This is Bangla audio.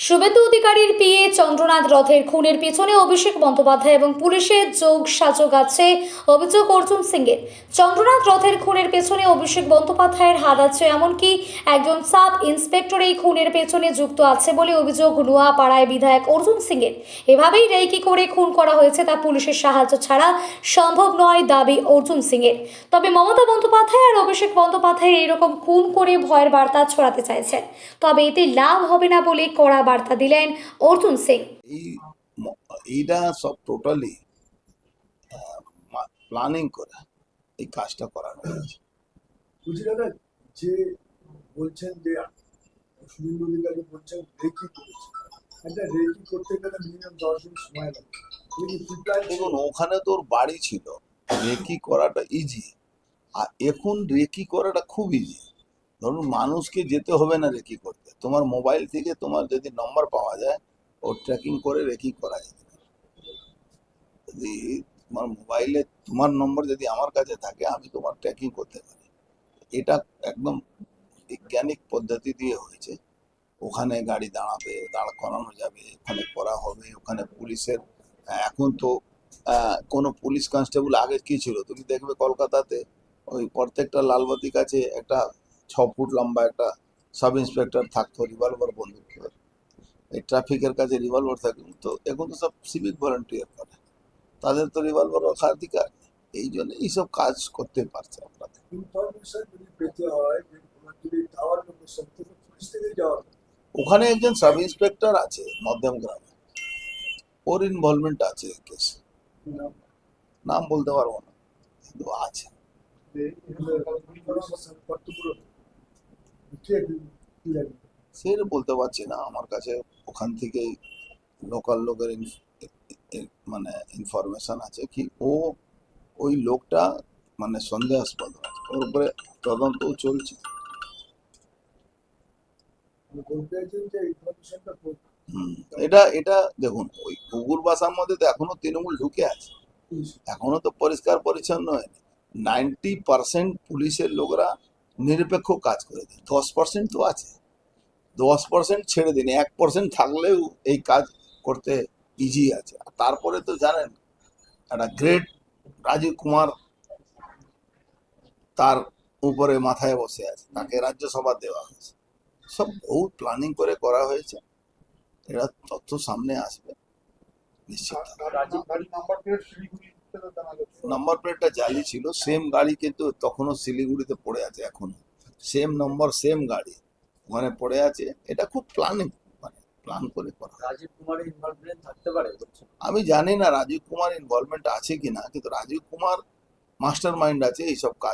শুভেন্দু অধিকারীর পিএ চন্দ্রনাথ রথের খুনের পেছনে অভিষেক বন্দ্যোপাধ্যায় এবং পুলিশের যোগ সাজগ আছে অভিযোগ অর্জুন সিংয়ের। চন্দ্রনাথ রথের খুনের পেছনে অভিষেক বন্দ্যোপাধ্যায়ের হাত আছে, এমনকি একজন সাব ইন্সপেক্টর এই খুনের পেছনে যুক্ত আছে বলে অভিযোগ নোয়াপাড়ায় বিধায়ক অর্জুন সিংয়ের। এভাবেই রেকি করে খুন করা হয়েছে, তা পুলিশের সাহায্য ছাড়া সম্ভব নয় দাবি অর্জুন সিংয়ের। তবে মমতা বন্দ্যোপাধ্যায় আর অভিষেক বন্দ্যোপাধ্যায় এরকম খুন করে ভয়ের বার্তা ছড়াতে চাইছেন, তবে এতে লাভ হবে না বলে কড়া বার্তা দিলেন অর্জুন সিং। এইটা সব টোটালি প্ল্যানিং করে এই কাজটা করানো হয়েছে। বুঝি দাদা, যে বলছেন যে শুভেন্দু অধিকারী বলছেন রেকি করেছে, একটা রেকি করতে গেলে মিনিমাম 10 দিন সময় লাগে। দেখুন, ওখানে তোর বাড়ি ছিল, রেকি করাটা ইজি, আর এখন রেকি করাটা খুব ইজি। ধরুন, মানুষকে যেতে হবে না রেকি করতে, তোমার মোবাইল থেকে তোমার যদি নম্বর পাওয়া যায় ও ট্র্যাকিং করে রেকি করা যেতে পারে। যদি তোমার মোবাইলে তোমার নম্বর যদি আমার কাছে থাকে, আমি তোমার ট্র্যাকিং করতে পারি। এটা একদম বৈজ্ঞানিক পদ্ধতি দিয়ে হয়েছে। ওখানে গাড়ি দাঁড় করানো যাবে, ওখানে করা হবে, ওখানে পুলিশের এখন তো কোনো পুলিশ কনস্টেবল আগে কি ছিল, তুমি দেখবে কলকাতাতে ওই প্রত্যেকটা লালবাতি কাছে একটা 6 ফুট লম্বা একটা সাব ইন্সপেক্টর থাকতো, রিভলভার বন্দুক। এই ট্রাফিকের কাছে রিভলভার থাকতো, তো এখন তো সব সিভিক ভলেন্টিয়ার করে, তাদের তো রিভলভার রাখার অধিকার। এই জন্য এইসব কাজ করতে পারছে আপনাদের। ইনফরমেশন যদি পেতে হয়, যদি টাওয়ার লোকেশন থেকে পুলিশ থেকে যাওয়া হয়। ওখানে একজন সাব ইন্সপেক্টর আছে মধ্যম গ্রামে, ওর ইনভলভমেন্ট আছে এই কেসে। নাম বলতে পারবো না, কিন্তু আছে। সেটা বলতে পারছি না, আমার কাছে ওখান থেকে লোকাল লোকের মানে ইনফরমেশন আছে কি ওই লোকটা মানে সন্দেহাস্পদ আছে, ওর উপরে তদন্তও চলছে। এটা দেখুন, ওই কুকুর বাসার মধ্যে তো এখনো তৃণমূল ঢুকে আছে, এখনো তো পরিষ্কার পরিচ্ছন্ন হয়নি। 90% পুলিশের লোকরা নিরপেক্ষ কাজ করে দেয়, 10% তো আছে। 10% ছেড়ে দিন, 1% থাকলেও এই কাজ করতে ইজি আছে। আর তারপরে তো জানেন, একটা গ্রেট রাজীব কুমার তার উপরে মাথায় বসে আছে, তাকে রাজ্যসভা দেওয়া হয়েছে। সব বহুত প্ল্যানিং করে করা হয়েছে, এরা তথ্য সামনে আসবে নিশ্চিত। নাম্বার প্লেটটা জালি ছিল, সেম গাড়ি কিন্তু তখনও শিলিগুড়িতে পড়ে আছে, এখনো সেম নম্বর সেম গাড়ি ওখানে পড়ে আছে। এটা খুব প্ল্যানিং, মানে প্ল্যান করে করা। রাজীব কুমারের ইনভলভমেন্ট থাকতে পারে? আমি জানি না রাজীব কুমার ইনভলভমেন্ট আছে কিনা, কিন্তু রাজীব কুমার মাস্টার মাইন্ড আছে এইসব কাজ।